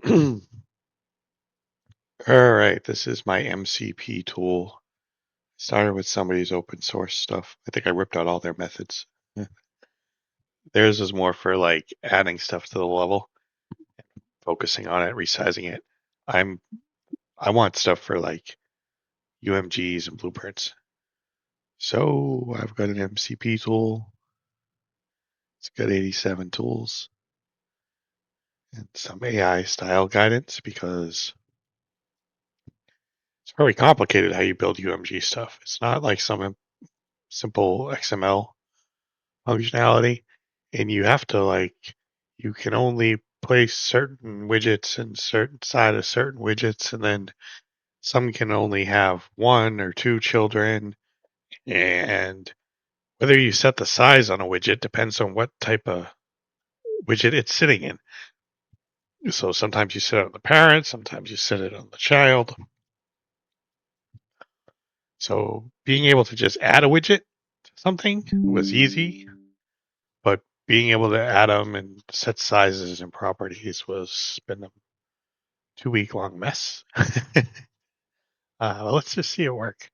All right, this is my MCP tool. Started with somebody's open source stuff. I think I ripped out all their methods. Theirs is more for like adding stuff to the level, focusing on it, resizing it. I want stuff for like UMGs and blueprints. So I've got an MCP tool. It's got 87 tools and some AI style guidance because it's very complicated how you build UMG stuff. It's not like some simple XML functionality, and you have to you can only place certain widgets in certain side of certain widgets, and then some can only have one or two children, and whether you set the size on a widget depends on what type of widget it's sitting in. So sometimes you set it on the parent, sometimes you set it on the child. So being able to just add a widget to something was easy, but being able to add them and set sizes and properties was been a 2 week long mess. Let's just see it work.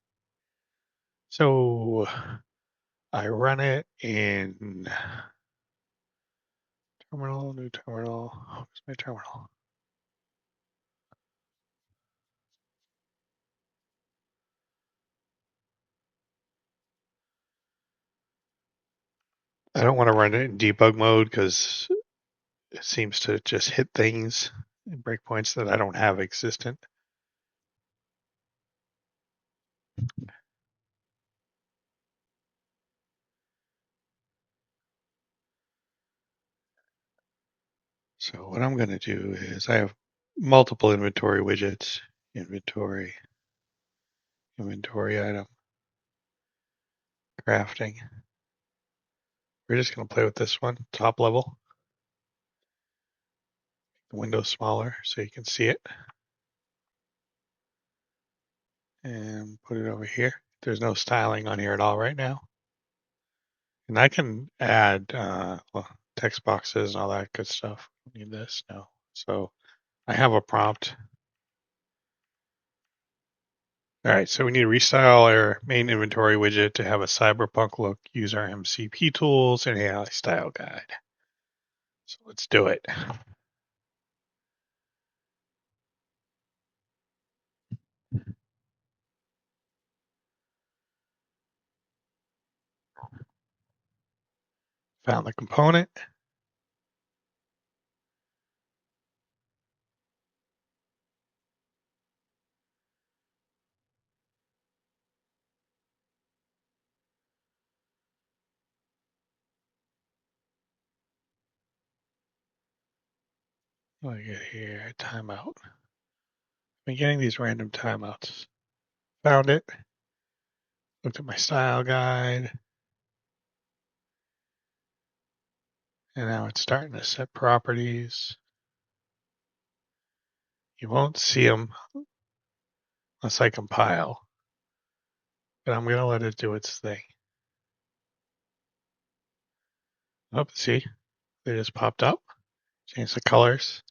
So I run it in terminal, new terminal. Where's my terminal? I don't want to run it in debug mode because it seems to just hit things and breakpoints that I don't have existent. So what I'm going to do is I have multiple inventory widgets, inventory item, crafting. We're just going to play with this one, top level. The window smaller so you can see it. And put it over here. There's no styling on here at all right now. And I can add text boxes and all that good stuff. Need this? No. So I have a prompt. All right, so we need to restyle our main inventory widget to have a cyberpunk look. Use our MCP tools and AI style guide. So let's do it. Found the component. What do I get here? Timeout. I'm getting these random timeouts. Found it. Looked at my style guide. And now it's starting to set properties. You won't see them unless I compile, but I'm going to let it do its thing. Oh, see, they just popped up. Change the colors.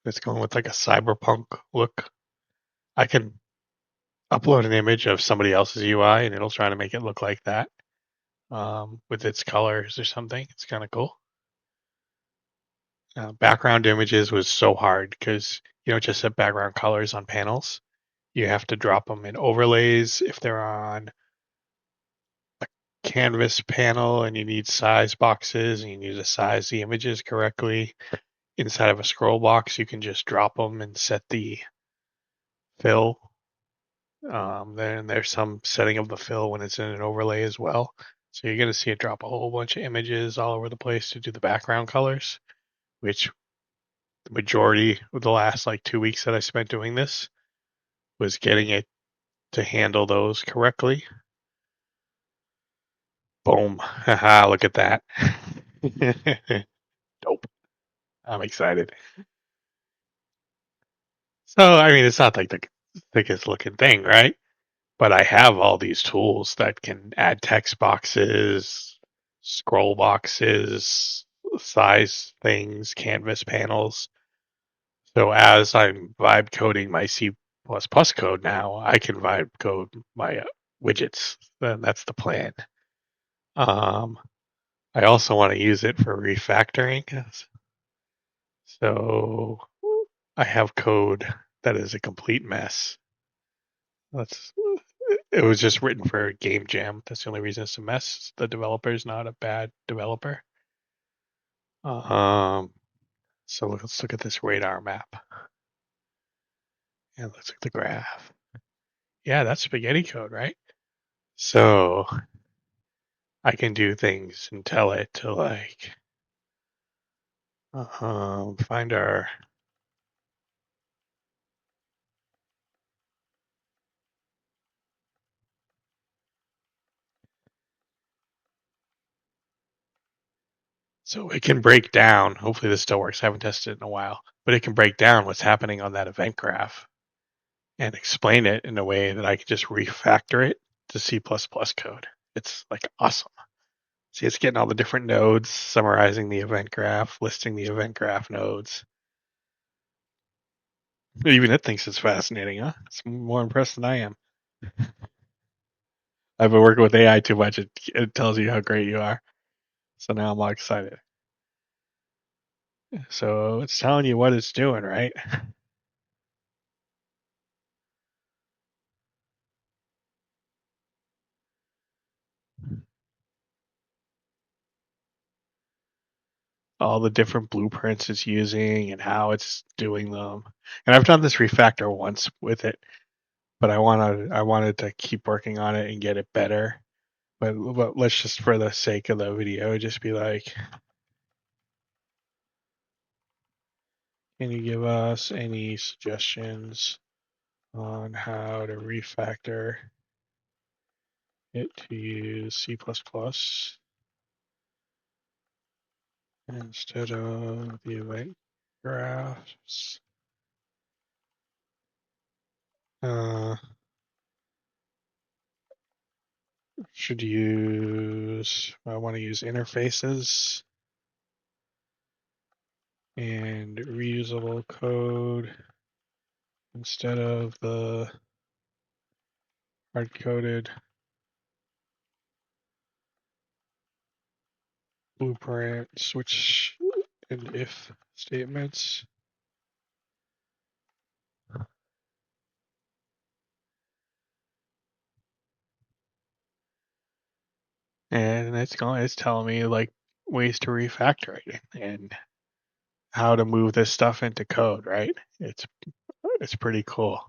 It's going with like a cyberpunk look. I can upload an image of somebody else's UI and it'll try to make it look like that with its colors or something. It's kind of cool. Background images was so hard because you don't just set background colors on panels. You have to drop them in overlays if they're on a canvas panel and you need size boxes and you need to size the images correctly. Inside of a scroll box, you can just drop them and set the fill. Then there's some setting of the fill when it's in an overlay as well. So you're going to see it drop a whole bunch of images all over the place to do the background colors, which the majority of the last 2 weeks that I spent doing this was getting it to handle those correctly. Boom. Haha, look at that. Dope. I'm excited. So, I mean, it's not like the thickest looking thing, right? But I have all these tools that can add text boxes, scroll boxes, size things, canvas panels. So as I'm vibe coding my C++ code now, I can vibe code my widgets. Then that's the plan. I also want to use it for refactoring. So I have code that is a complete mess. It was just written for a game jam. That's the only reason it's a mess. The developer's not a bad developer. So let's look at this radar map. And let's look at the graph. Yeah, that's spaghetti code, right? So I can do things and tell it to like find our so it can break down. Hopefully this still works. I haven't tested it in a while, but it can break down what's happening on that event graph and explain it in a way that I can just refactor it to C++ code. It's like awesome. See, it's getting all the different nodes, summarizing the event graph, listing the event graph nodes. Even it thinks it's fascinating, huh? It's more impressed than I am. I've been working with AI too much. It tells you how great you are. So now I'm all excited. So it's telling you what it's doing, right? All the different blueprints it's using and how it's doing them. And I've done this refactor once with it, but I wanted to keep working on it and get it better. But let's just, for the sake of the video, just be like, can you give us any suggestions on how to refactor it to use C++ instead of the event graphs? Should use, I want to use interfaces and reusable code instead of the hard-coded blueprint switch and if statements. And it's telling me like ways to refactor it and how to move this stuff into code, right? It's pretty cool.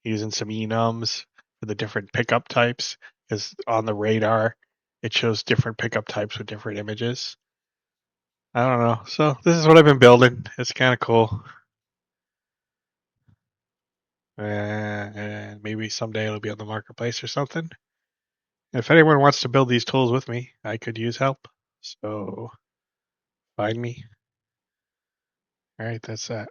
Using some enums for the different pickup types, because on the radar it shows different pickup types with different images. I don't know. So this is what I've been building. It's kind of cool. And maybe someday it'll be on the marketplace or something. If anyone wants to build these tools with me, I could use help. So find me. All right, that's that.